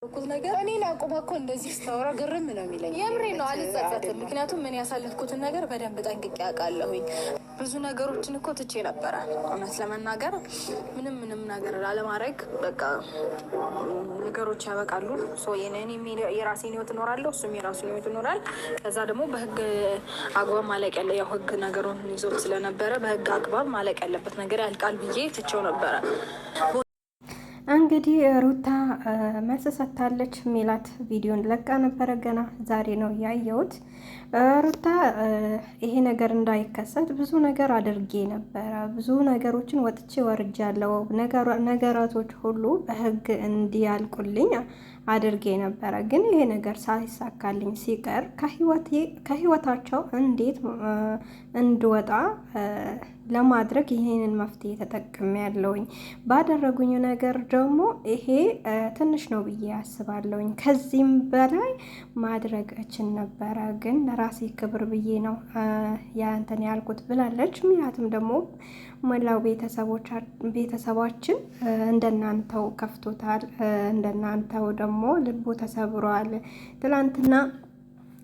ኩል ነገር እኔን አቁማ እኮ እንደዚህ ስታወራ ግርም ነው የሚለኝ። የምሬ ነው፣ አልጸጸትም። ምክንያቱም ምን ያሳለፍኩትን ነገር በደንብ ጠንቅቄ አውቃለሁኝ። ብዙ ነገሮችን እኮ ትቼ ነበረ፣ እውነት ለመናገር ምንም ነገር አለማድረግ በቃ ነገሮች ያበቃሉ። እኔም የራሴን ህይወት እኖራለሁ፣ እሱም የራሱን ህይወት ይኖራል። ከዛ ደግሞ በህግ አግባብ ማለቅ ያለ ያው ህግ ነገሩን ይዞት ስለነበረ በህግ አግባብ ማለቅ ያለበት ነገር ያልቃል ብዬ ትቼው ነበረ። እንግዲህ ሩታ መልስ ሰጥታለች። ሜላት ቪዲዮን ለቃ ነበረ፣ ገና ዛሬ ነው ያየሁት። ሩታ ይሄ ነገር እንዳይከሰት ብዙ ነገር አድርጌ ነበረ፣ ብዙ ነገሮችን ወጥቼ ወርጃለሁ፣ ነገራቶች ሁሉ በህግ እንዲያልቁልኝ አድርጌ ነበረ። ግን ይሄ ነገር ሳይሳካልኝ ሲቀር ከህይወታቸው እንዴት እንድወጣ ለማድረግ ይሄንን መፍትሄ ተጠቅሜ ያለውኝ። ባደረጉኝ ነገር ደግሞ ይሄ ትንሽ ነው ብዬ አስባለሁኝ። ከዚህም በላይ ማድረግ እችል ነበረ፣ ግን ለራሴ ክብር ብዬ ነው ያንተን ያልኩት ብላለች። ሜላትም ደግሞ መላው ቤተሰባችን እንደናንተው ከፍቶታል፣ እንደናንተው ደግሞ ልቡ ተሰብሯል። ትላንትና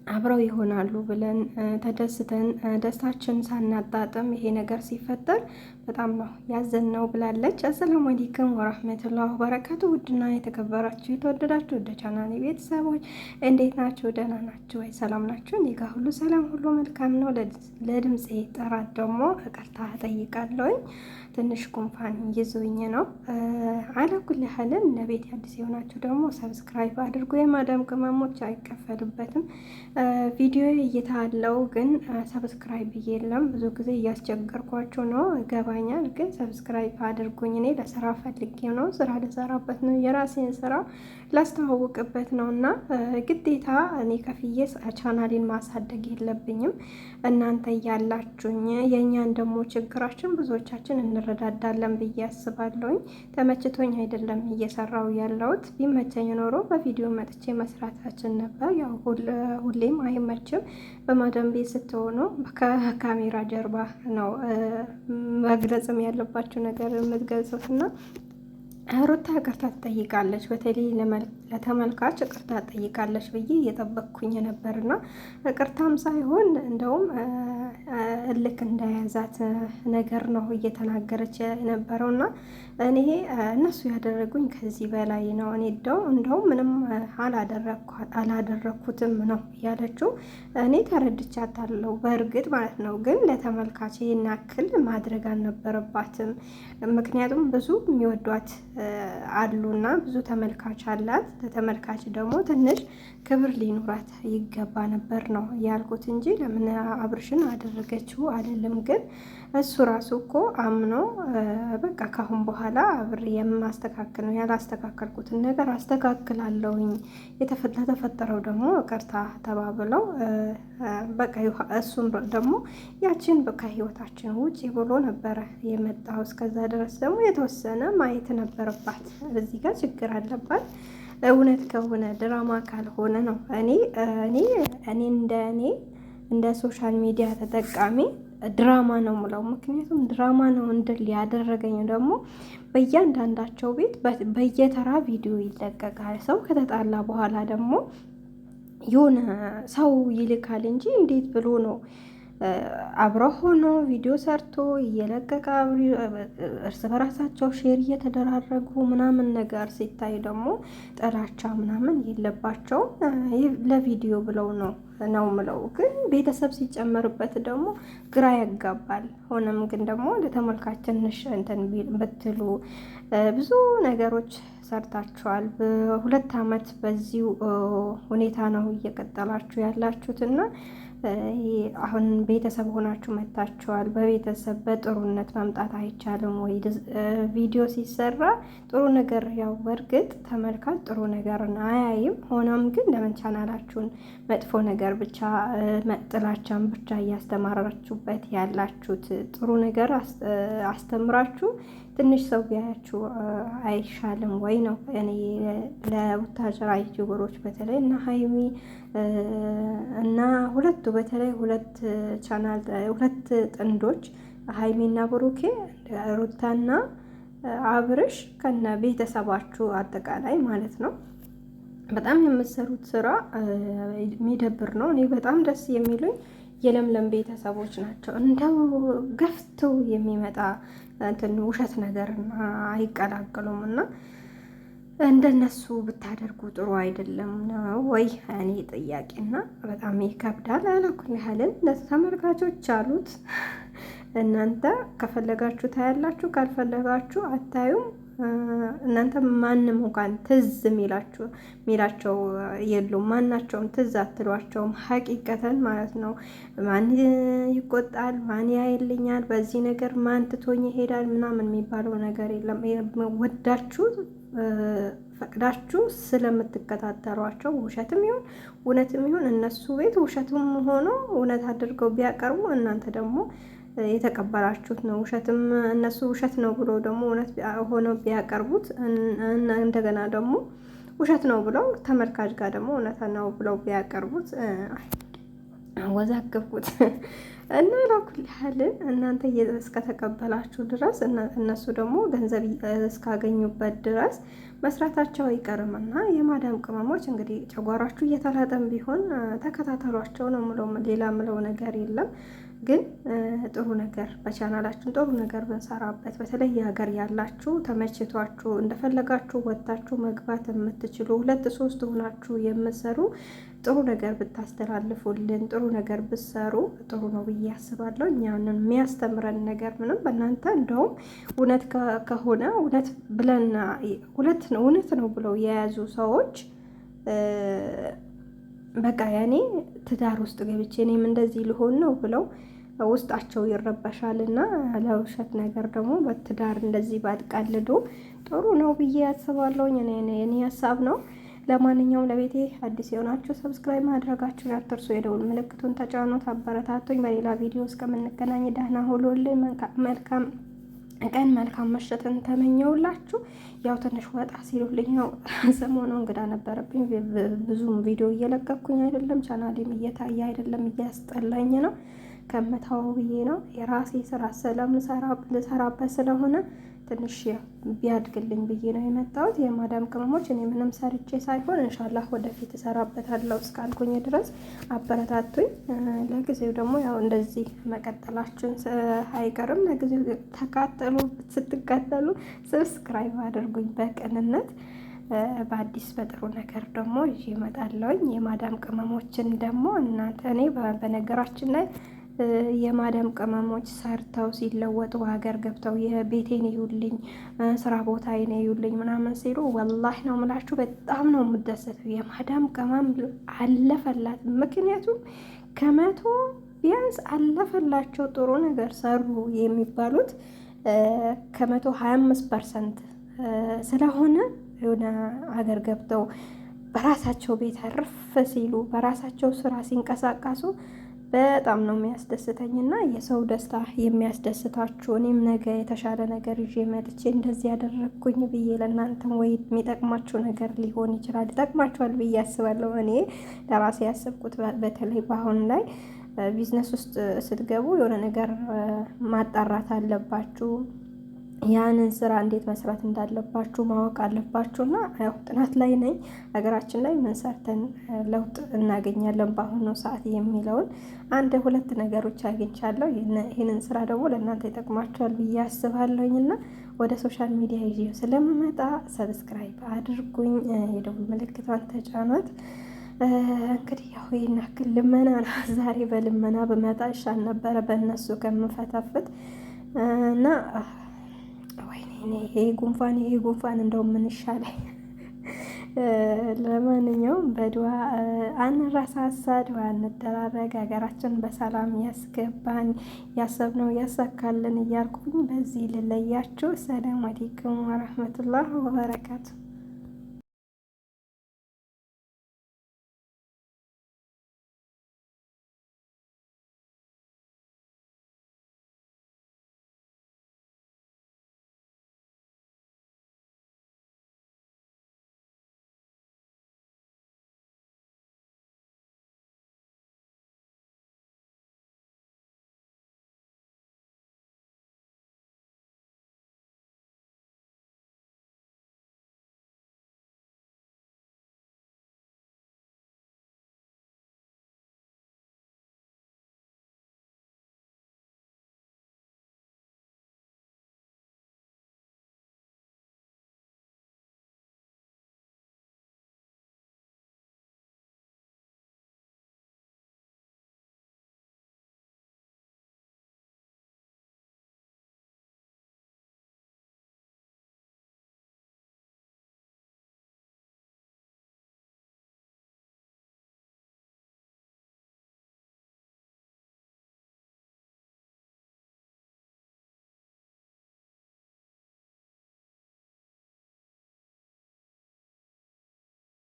አብረው ይሆናሉ ብለን ተደስተን ደስታችን ሳናጣጥም ይሄ ነገር ሲፈጠር በጣም ነው ያዘንነው ብላለች። አሰላሙ አለይኩም ወራህመቱላሂ ወበረካቱ። ውድና የተከበራችሁ የተወደዳችሁ ወደ ቻናሌ ቤተሰቦች እንዴት ናችሁ? ደህና ናችሁ ወይ? ሰላም ናችሁ? እኔ ጋር ሁሉ ሰላም፣ ሁሉ መልካም ነው። ለድምጼ ጥራት ደግሞ ይቅርታ እጠይቃለሁኝ። ትንሽ ጉንፋን ይዞኝ ነው። አለኩል ያህልን ለቤት አዲስ የሆናችሁ ደግሞ ሰብስክራይብ አድርጉ። የማዳም ቅመሞች አይከፈልበትም። ቪዲዮ እይታ አለው ግን ሰብስክራይብ የለም። ብዙ ጊዜ እያስቸገርኳችሁ ነው፣ ይገባኛል። ግን ሰብስክራይብ አድርጉኝ። እኔ ለስራ ፈልጌ ነው፣ ስራ ልሰራበት ነው፣ የራሴን ስራ ላስተዋውቅበት ነው እና ግዴታ እኔ ከፍዬ ቻናሌን ማሳደግ የለብኝም። እናንተ እያላችሁኝ የእኛን ደግሞ ችግራችን ብዙዎቻችን እንረዳዳለን ብዬ አስባለሁኝ። ተመችቶኝ አይደለም እየሰራው ያለሁት። ቢመቸኝ ኖሮ በቪዲዮ መጥቼ መስራታችን ነበር። ያው ሁሌም አይመችም። በማዳም ቤት ስትሆኑ ከካሜራ ጀርባ ነው መግለጽም ያለባችሁ ነገር የምትገልጹት እና ሩታ ይቅርታ ትጠይቃለች። በተለይ ለተመልካች ይቅርታ ትጠይቃለች ብዬ እየጠበቅኩኝ ነበርና ይቅርታም ሳይሆን እንደውም እልክ እንደያዛት ነገር ነው እየተናገረች የነበረውና እኔ እነሱ ያደረጉኝ ከዚህ በላይ ነው፣ እኔ እንደውም ምንም አላደረኩትም ነው ያለችው። እኔ ተረድቻታለሁ በእርግጥ ማለት ነው። ግን ለተመልካች ይሄን ያክል ማድረግ አልነበረባትም። ምክንያቱም ብዙ የሚወዷት አሉና ብዙ ተመልካች አላት። ለተመልካች ደግሞ ትንሽ ክብር ሊኖራት ይገባ ነበር ነው ያልኩት እንጂ ለምን አብርሽን አደረገችው አይደለም። ግን እሱ ራሱ እኮ አምኖ በቃ ካሁን በኋላ አብሬ የማስተካከል ነው፣ ያላስተካከልኩትን ነገር አስተካክላለሁኝ፣ የተፈጠረው ደግሞ ይቅርታ ተባብለው በቃ እሱም ደግሞ ያችን በቃ ህይወታችን ውጭ ብሎ ነበረ የመጣው። እስከዛ ድረስ ደግሞ የተወሰነ ማየት ነበረባት። በዚህ ጋር ችግር አለባት። እውነት ከሆነ ድራማ ካልሆነ ነው እኔ እንደ ሶሻል ሚዲያ ተጠቃሚ ድራማ ነው ምለው። ምክንያቱም ድራማ ነው እንድል ያደረገኝ ደግሞ በእያንዳንዳቸው ቤት በየተራ ቪዲዮ ይለቀቃል። ሰው ከተጣላ በኋላ ደግሞ የሆነ ሰው ይልካል እንጂ እንዴት ብሎ ነው አብረው ሆኖ ቪዲዮ ሰርቶ እየለቀቀ እርስ በራሳቸው ሼር እየተደራረጉ ምናምን ነገር ሲታይ ደግሞ ጥላቻ ምናምን የለባቸው። ለቪዲዮ ብለው ነው ምለው። ግን ቤተሰብ ሲጨመርበት ደግሞ ግራ ያጋባል። ሆነም ግን ደግሞ ለተመልካች ትንሽ እንትን ብትሉ ብዙ ነገሮች ሰርታችኋል። በ2 ዓመት በዚሁ ሁኔታ ነው እየቀጠላችሁ ያላችሁትና አሁን ቤተሰብ ሆናችሁ መታችኋል። በቤተሰብ በጥሩነት መምጣት አይቻልም ወይ? ቪዲዮ ሲሰራ ጥሩ ነገር ያው በእርግጥ ተመልካች ጥሩ ነገርን አያይም። ሆኖም ግን ለምን ቻናላችሁን መጥፎ ነገር ብቻ ጥላቻን ብቻ እያስተማራችሁበት ያላችሁት? ጥሩ ነገር አስተምራችሁ ትንሽ ሰው ቢያያችሁ አይሻልም ወይ ነው እኔ ለቡታጀራ ዩቲዩበሮች በተለይ እና ሀይሚ እና በተለይ ሁለት ጥንዶች ሀይሚና ብሩኬ፣ ሩታና አብርሽ ከነ ቤተሰባችሁ አጠቃላይ ማለት ነው በጣም የምትሰሩት ስራ የሚደብር ነው። እኔ በጣም ደስ የሚሉኝ የለምለም ቤተሰቦች ናቸው። እንደው ገፍተው የሚመጣ እንትን ውሸት ነገር አይቀላቀሉም እና እንደነሱ ብታደርጉ ጥሩ አይደለም ነው ወይ? እኔ ጥያቄና በጣም ይከብዳል። አላኩል ያህልን ተመልካቾች አሉት። እናንተ ከፈለጋችሁ ታያላችሁ፣ ካልፈለጋችሁ አታዩም። እናንተ ማንም እንኳን ትዝ ሚላቸው የሉም። ማናቸውም ትዝ አትሏቸውም። ሀቂቀተን ማለት ነው። ማን ይቆጣል፣ ማን ያይልኛል፣ በዚህ ነገር ማን ትቶኝ ይሄዳል ምናምን የሚባለው ነገር የለም። ወዳችሁ ፈቅዳችሁ ስለምትከታተሏቸው ውሸትም ይሁን እውነትም ይሁን እነሱ ቤት ውሸትም ሆኖ እውነት አድርገው ቢያቀርቡ እናንተ ደግሞ የተቀበላችሁት ነው። ውሸትም እነሱ ውሸት ነው ብሎ ደግሞ እውነት ሆነው ቢያቀርቡት እንደገና ደግሞ ውሸት ነው ብለው ተመልካች ጋር ደግሞ እውነት ነው ብለው ቢያቀርቡት አወዛገብኩት እና ላኩል ያህል እናንተ እስከተቀበላችሁ ድረስ እነሱ ደግሞ ገንዘብ እስካገኙበት ድረስ መስራታቸው አይቀርምና የማዳም ቅመሞች እንግዲህ ጨጓራችሁ እየተላጠም ቢሆን ተከታተሏቸው ነው ምለው። ሌላ ምለው ነገር የለም። ግን ጥሩ ነገር በቻናላችን ጥሩ ነገር ብንሰራበት በተለይ ሀገር ያላችሁ ተመችቷችሁ እንደፈለጋችሁ ወጥታችሁ መግባት የምትችሉ 2-3 ሆናችሁ የምትሰሩ ጥሩ ነገር ብታስተላልፉልን ጥሩ ነገር ብትሰሩ ጥሩ ነው ብዬ አስባለሁ። እኛን የሚያስተምረን ነገር ምንም በእናንተ እንደውም እውነት ከሆነ እውነት ብለን እውነት ነው ብለው የያዙ ሰዎች በቃ ያኔ ትዳር ውስጥ ገብቼ እኔም እንደዚህ ልሆን ነው ብለው ውስጣቸው ይረበሻል እና ለውሸት ነገር ደግሞ በትዳር እንደዚህ ባትቀልዱ ጥሩ ነው ብዬ አስባለሁ። እኔ ሀሳብ ነው። ለማንኛውም ለቤቴ አዲስ የሆናችሁ ሰብስክራይብ ማድረጋችሁን አትርሱ። የደውል ምልክቱን ተጫኑት። አበረታቱኝ። በሌላ ቪዲዮ እስከምንገናኝ ደህና ሁሉልኝ። መልካም ቀን መልካም ምሽትን ተመኘውላችሁ። ያው ትንሽ ወጣ ሲሉልኝ ነው ሰሞኑ እንግዳ ነበረብኝ። ብዙም ቪዲዮ እየለቀኩኝ አይደለም፣ ቻናሌም እየታየ አይደለም፣ እያስጠላኝ ነው። ከምታው ብዬ ነው የራሴ ስራ ልሰራበት ስለሆነ ትንሽ ቢያድግልኝ ብዬ ነው የመጣሁት። የማዳም ቅመሞች እኔ ምንም ሰርቼ ሳይሆን ኢንሻአላህ ወደፊት እሰራበታለሁ እስካልኩኝ ድረስ አበረታቱኝ። ለጊዜው ደግሞ ያው እንደዚህ መቀጠላችን አይቀርም። ለጊዜው ስትቀጠሉ ሰብስክራይብ አድርጉኝ በቅንነት። በአዲስ በጥሩ ነገር ደግሞ ይዤ እመጣለሁኝ። የማዳም ቅመሞችን ደግሞ እናንተ እኔ በነገራችን ላይ የማዳም ቅመሞች ሰርተው ሲለወጡ ሀገር ገብተው የቤቴን ይዩልኝ ስራ ቦታዬን ይዩልኝ ምናምን ሲሉ ወላሂ ነው የምላችሁ በጣም ነው የምደሰተው። የማዳም ቅመም አለፈላት። ምክንያቱም ከመቶ ቢያንስ አለፈላቸው ጥሩ ነገር ሰሩ የሚባሉት ከ125% ስለሆነ የሆነ ሀገር ገብተው በራሳቸው ቤት አርፍ ሲሉ በራሳቸው ስራ ሲንቀሳቀሱ በጣም ነው የሚያስደስተኝና የሰው ደስታ የሚያስደስታችሁ እኔም ነገ የተሻለ ነገር ይዤ መጥቼ እንደዚህ ያደረግኩኝ ብዬ ለእናንተም ወይ የሚጠቅማችሁ ነገር ሊሆን ይችላል። ይጠቅማችኋል ብዬ አስባለሁ። እኔ ለራሴ ያሰብኩት በተለይ በአሁን ላይ ቢዝነስ ውስጥ ስትገቡ የሆነ ነገር ማጣራት አለባችሁ። ያንን ስራ እንዴት መስራት እንዳለባችሁ ማወቅ አለባችሁና ያው ጥናት ላይ ነኝ። ሀገራችን ላይ ምን ሰርተን ለውጥ እናገኛለን በአሁኑ ሰዓት የሚለውን 1-2 ነገሮች አግኝቻለሁ። ይህንን ስራ ደግሞ ለእናንተ ይጠቅማችኋል ብዬ አስባለሁኝና ወደ ሶሻል ሚዲያ ይዤ ስለምመጣ ሰብስክራይብ አድርጉኝ፣ የደውል ምልክቷን ተጫኗት። እንግዲህ ያው ይሄን ያክል ልመና ነው። ዛሬ በልመና በመጣ ይሻል ነበረ በእነሱ ከምፈታፍት እና ይሄ ጉንፋን እንደው ምን ይሻላል። ለማንኛውም በድዋ አንረሳሳ፣ ድዋ እንደራረግ፣ ሀገራችን በሰላም ያስገባን፣ ያሰብነው ያሳካልን እያልኩኝ በዚህ ልለያችሁ። ሰላም አለይኩም ወራህመቱላህ ወበረካቱ።